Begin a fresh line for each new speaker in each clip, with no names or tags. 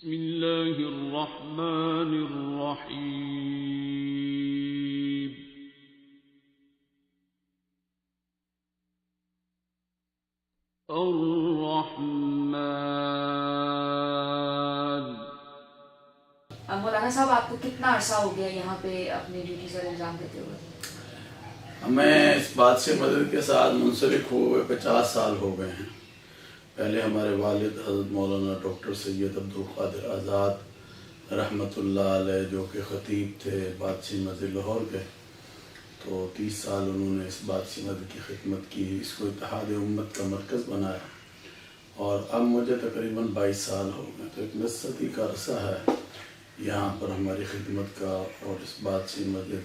بسم الله الرحمن الرحيم الرحمن.
مولانا صاحب آپ کو کتنا عرصہ ہو گیا یہاں پہ اپنی ڈیوٹی سر انجام دیتے ہوئے؟
ہمیں اس بات سے مدد کے ساتھ منسلک ہوئے 50 سال ہو گئے ہیں. پہلے ہمارے والد حضرت مولانا ڈاکٹر سید عبدالقادر آزاد رحمۃ اللہ علیہ جو کہ خطیب تھے بادشاہ مسجد لاہور کے، تو 30 سال انہوں نے اس بادشاہ مسجد کی خدمت کی، اس کو اتحاد امت کا مرکز بنایا، اور اب مجھے تقریباً 22 سال ہو گئے. تو ایک صدی کا عرصہ ہے یہاں پر ہماری خدمت کا اور اس بادشاہ مسجد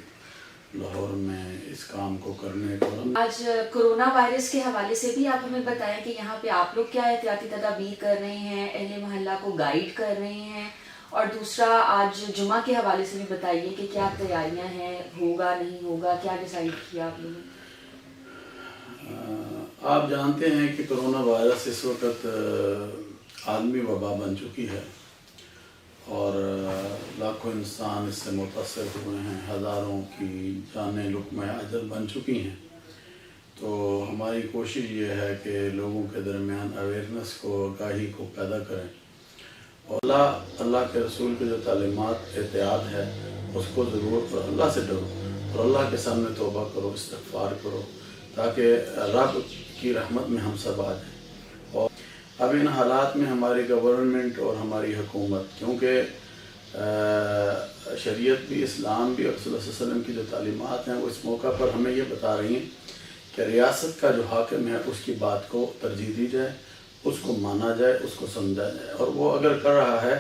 لاہور میں اس کام کو کرنے کا.
آج کرونا وائرس کے حوالے سے بھی آپ ہمیں بتائیں کہ یہاں پہ آپ لوگ کیا احتیاطی تدابیر کر رہے ہیں، اہل محلہ کو گائیڈ کر رہے ہیں، اور دوسرا آج جمعہ کے حوالے سے بھی بتائیے کہ کیا تیاریاں ہیں، ہوگا نہیں ہوگا، کیا ڈیسائیڈ کیا آپ لوگوں نے؟
آپ جانتے ہیں کہ کرونا وائرس اس وقت عالمی وبا بن چکی ہے اور لاکھوں انسان اس سے متاثر ہوئے ہیں، ہزاروں کی جانیں لقمہ اجل بن چکی ہیں. تو ہماری کوشش یہ ہے کہ لوگوں کے درمیان اویئرنس کو، آگاہی کو پیدا کریں، اور اللہ کے رسول کے جو تعلیمات احتیاط ہے اس کو ضرور، اور اللہ سے ڈرو اور اللہ کے سامنے توبہ کرو، استغفار کرو، تاکہ رب کی رحمت میں ہم سب آ جائیں. اور اب ان حالات میں ہماری گورنمنٹ اور ہماری حکومت، کیونکہ شریعت بھی، اسلام بھی، اور صلی اللہ علیہ وسلم کی جو تعلیمات ہیں وہ اس موقع پر ہمیں یہ بتا رہی ہیں کہ ریاست کا جو حاکم ہے اس کی بات کو ترجیح دی جائے، اس کو مانا جائے، اس کو سمجھا جائے، اور وہ اگر کر رہا ہے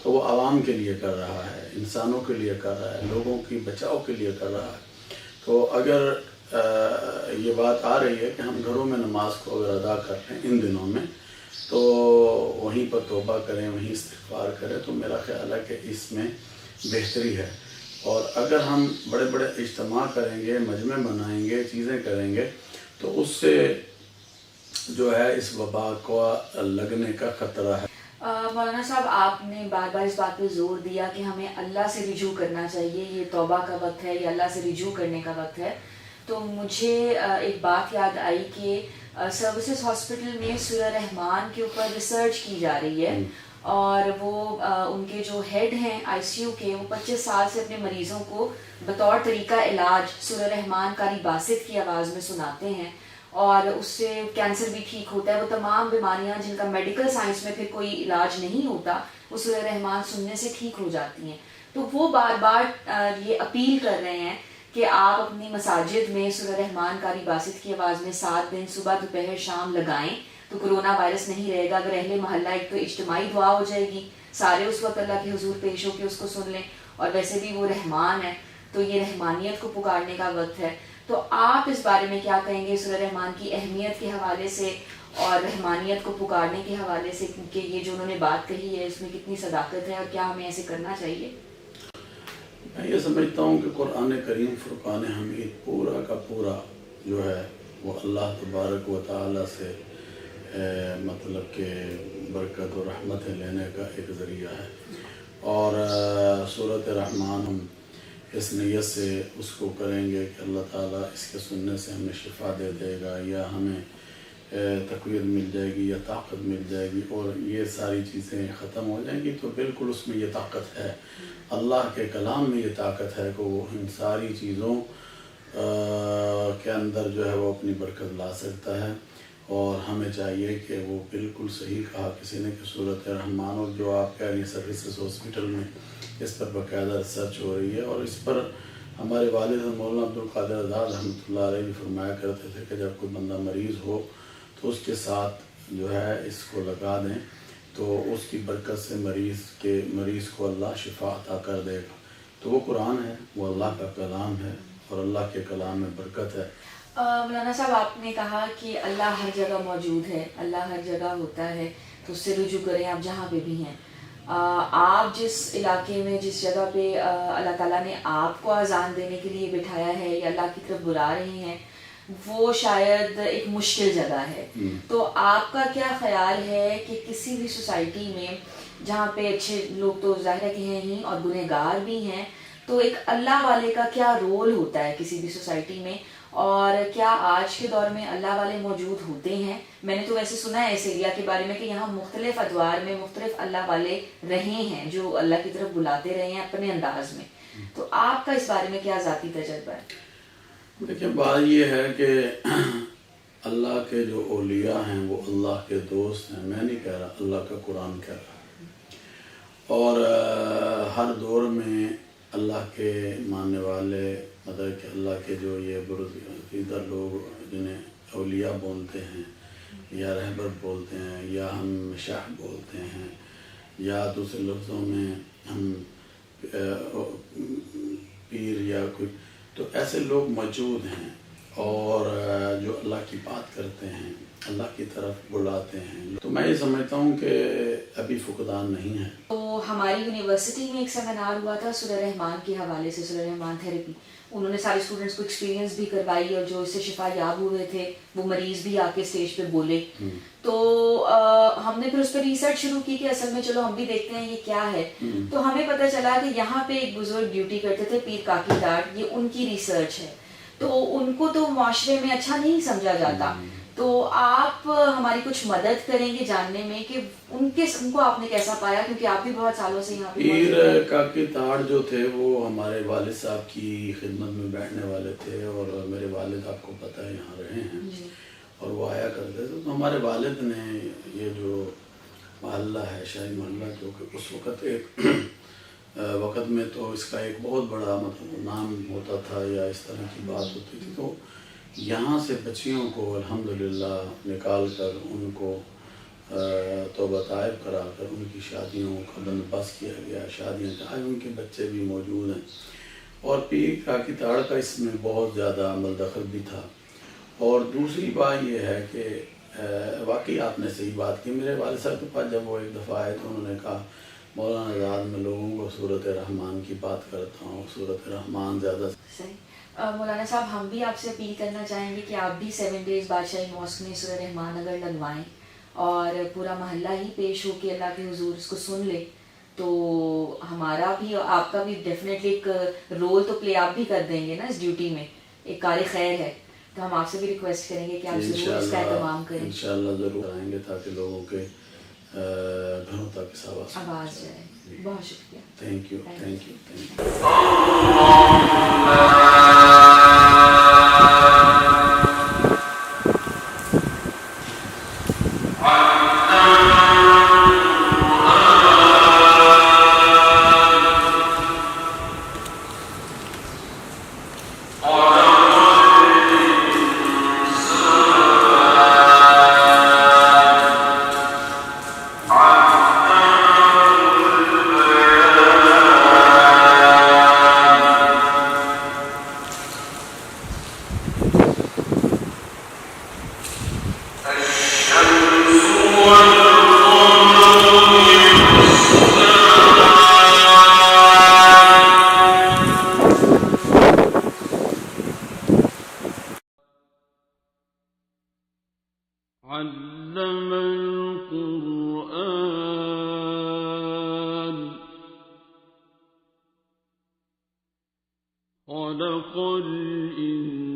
تو وہ عوام کے لیے کر رہا ہے، انسانوں کے لیے کر رہا ہے، لوگوں کی بچاؤ کے لیے کر رہا ہے. تو اگر یہ بات آ رہی ہے کہ ہم گھروں میں نماز کو اگر ادا کر رہے ہیں ان دنوں میں، تو وہیں پر توبہ کریں، وہیں استغفار کریں، تو میرا خیال ہے کہ اس میں بہتری ہے. اور اگر ہم بڑے بڑے اجتماع کریں گے، مجمع بنائیں گے، چیزیں کریں گے، تو اس سے جو ہے اس وبا کو لگنے کا خطرہ ہے.
مولانا صاحب آپ نے بار بار اس بات پہ زور دیا کہ ہمیں اللہ سے رجوع کرنا چاہیے، یہ توبہ کا وقت ہے، یہ اللہ سے رجوع کرنے کا وقت ہے. تو مجھے ایک بات یاد آئی کہ سروسز ہاسپٹل میں سورہ رحمان کے اوپر ریسرچ کی جا رہی ہے، اور وہ ان کے جو ہیڈ ہیں آئی سی یو کے، وہ 25 سال سے اپنے مریضوں کو بطور طریقہ علاج سورہ رحمان قاری باسط کی آواز میں سناتے ہیں، اور اس سے کینسر بھی ٹھیک ہوتا ہے. وہ تمام بیماریاں جن کا میڈیکل سائنس میں پھر کوئی علاج نہیں ہوتا، وہ سورہ رحمان سننے سے ٹھیک ہو جاتی ہیں. تو وہ بار بار یہ اپیل کر رہے ہیں کہ آپ اپنی مساجد میں سورہ رحمان قاری باسط کی آواز میں 7 دن صبح دوپہر شام لگائیں، تو کرونا وائرس نہیں رہے گا. اگر اہل محلہ ایک تو اجتماعی دعا ہو جائے گی، سارے اس وقت اللہ کے حضور پیش ہو کے اس کو سن لیں، اور ویسے بھی وہ رحمان ہے تو یہ رحمانیت کو پکارنے کا وقت ہے. تو آپ اس بارے میں کیا کہیں گے سورہ رحمان کی اہمیت کے حوالے سے اور رحمانیت کو پکارنے کے حوالے سے، کیونکہ یہ جو انہوں نے بات کہی ہے اس میں کتنی صداقت ہے، اور کیا ہمیں ایسے کرنا چاہیے؟
میں یہ سمجھتا ہوں کہ قرآن کریم فرقان حمید پورا کا پورا جو ہے وہ اللہ تبارک و تعالیٰ سے مطلب کہ برکت و رحمت لینے کا ایک ذریعہ ہے. اور سورۃ رحمان ہم اس نیت سے اس کو کریں گے کہ اللہ تعالیٰ اس کے سننے سے ہمیں شفا دے دے گا، یا ہمیں تقویت مل جائے گی، یا طاقت مل جائے گی، اور یہ ساری چیزیں ختم ہو جائیں گی. تو بالکل اس میں یہ طاقت ہے، اللہ کے کلام میں یہ طاقت ہے کہ وہ ان ساری چیزوں کے اندر جو ہے وہ اپنی برکت لا سکتا ہے. اور ہمیں چاہیے کہ وہ بالکل صحیح کہا کسی نے کہ سورۃ رحمان، اور جو آپ کہہ رہی ہیں سروسز ہاسپٹل میں اس پر باقاعدہ ریسرچ ہو رہی ہے. اور اس پر ہمارے والد مولانا عبدالقادر آزاد رحمۃ اللہ علیہ بھی فرمایا کرتے تھے کہ جب کوئی بندہ مریض ہو تو اس کے ساتھ جو ہے اس کو لگا دیں، تو اس کی برکت سے مریض کو اللہ شفا عطا کر دے گا. تو وہ قرآن ہے، وہ اللہ کا کلام ہے، اور اللہ کے کلام میں برکت ہے.
مولانا صاحب آپ نے کہا کہ اللہ ہر جگہ موجود ہے، اللہ ہر جگہ ہوتا ہے، تو اس سے رجوع کریں آپ جہاں پہ بھی ہیں. آپ جس علاقے میں، جس جگہ پہ اللہ تعالیٰ نے آپ کو اذان دینے کے لیے بٹھایا ہے یا اللہ کی طرف بلا رہے ہیں، وہ شاید ایک مشکل جگہ ہے. تو آپ کا کیا خیال ہے کہ کسی بھی سوسائٹی میں جہاں پہ اچھے لوگ تو ظاہر ہے کہ ہیں ہی اور گنہگار بھی ہیں، تو ایک اللہ والے کا کیا رول ہوتا ہے کسی بھی سوسائٹی میں، اور کیا آج کے دور میں اللہ والے موجود ہوتے ہیں؟ میں نے تو ویسے سنا ہے اس ایریا کے بارے میں کہ یہاں مختلف ادوار میں مختلف اللہ والے رہے ہیں جو اللہ کی طرف بلاتے رہے ہیں اپنے انداز میں، تو آپ کا اس بارے میں کیا ذاتی تجربہ ہے؟
دیکھیں، بات یہ ہے کہ اللہ کے جو اولیاء ہیں وہ اللہ کے دوست ہیں، میں نہیں کہہ رہا، اللہ کا قرآن کہہ رہا، اور ہر دور میں اللہ کے ماننے والے، مطلب کہ اللہ کے جو یہ برگزیدہ لوگ جنہیں اولیاء بولتے ہیں یا رہبر بولتے ہیں یا ہم شاہ بولتے ہیں یا دوسرے لفظوں میں ہم پیر یا کوئی، تو ایسے لوگ موجود ہیں اور جو اللہ کی بات کرتے ہیں، اللہ کی طرف بلاتے ہیں، تو میں یہ سمجھتا ہوں کہ ابھی فقدان نہیں ہے۔
تو ہماری یونیورسٹی میں ایک سیمینار ہوا تھا سورہ رحمان کے حوالے سے، سورہ رحمان تھیراپی، انہوں نے سارے اسٹوڈنٹس کو ایکسپیرینس بھی کروائی اور جو اس سے شفا یاب ہوئے تھے وہ مریض بھی آ کے اسٹیج پہ بولے، تو ہم نے پھر اس پہ ریسرچ شروع کی کہ اصل میں چلو ہم بھی دیکھتے ہیں یہ کیا ہے، تو ہمیں پتہ چلا کہ یہاں پہ ایک بزرگ ڈیوٹی کرتے تھے، پیر کاکی ڈاٹ، یہ ان کی ریسرچ ہے، تو ان کو تو معاشرے میں اچھا نہیں سمجھا جاتا، تو آپ ہماری کچھ مدد کریں گے جاننے میں کہ ان کو آپ نے کیسا پایا، کیونکہ آپ بھی بہت سالوں سے یہاں پہ
پیر کاکی تاڑ جو تھے وہ ہمارے والد صاحب کی خدمت میں بیٹھنے والے تھے، اور میرے والد آپ کو پتہ ہے یہاں رہے ہیں اور وہ آیا کرتے تھے، تو ہمارے والد نے یہ جو محلہ ہے شاہی محلہ، جو کہ اس وقت ایک وقت میں تو اس کا ایک بہت بڑا مطلب نام ہوتا تھا یا اس طرح کی بات ہوتی تھی، تو یہاں سے بچیوں کو الحمدللہ نکال کر ان کو توبہ طائب کرا کر ان کی شادیوں کا بندوبست کیا گیا، شادیاں آج ان کے بچے بھی موجود ہیں، اور پیر کاکی تاڑ کا اس میں بہت زیادہ عمل دخل بھی تھا۔ اور دوسری بات یہ ہے کہ واقعی آپ نے صحیح بات کی، میرے والد صاحب کے پاس جب وہ ایک دفعہ آئے تو انہوں نے کہا مولانا آزاد میں لوگوں کو سورۃ رحمان کی بات کرتا ہوں، سورۃ رحمان زیادہ
صحیح۔ مولانا صاحب، ہم بھی آپ سے اپیل کرنا چاہیں گے کہ آپ بھی 7 ڈیز بادشاہی ماسک میں سورہ رحمان اگر لگوائیں اور پورا محلہ ہی پیش ہو کے اللہ کے حضور اس کو سن لے، تو ہمارا بھی آپ کا بھی ڈیفینیٹلی ایک رول تو پلے آپ بھی کر دیں گے نا اس ڈیوٹی میں، ایک کار خیر ہے، تو ہم آپ سے بھی ریکویسٹ کریں گے کہ آپ ضرور اس کا اہتمام کریں،
انشاءاللہ ضرور آئیں گے تاکہ لوگوں کے گھروں تک اس
آواز جائے۔ بہت شکریہ،
thank you, thank you, thank you.
علم القرآن خلق الإنسان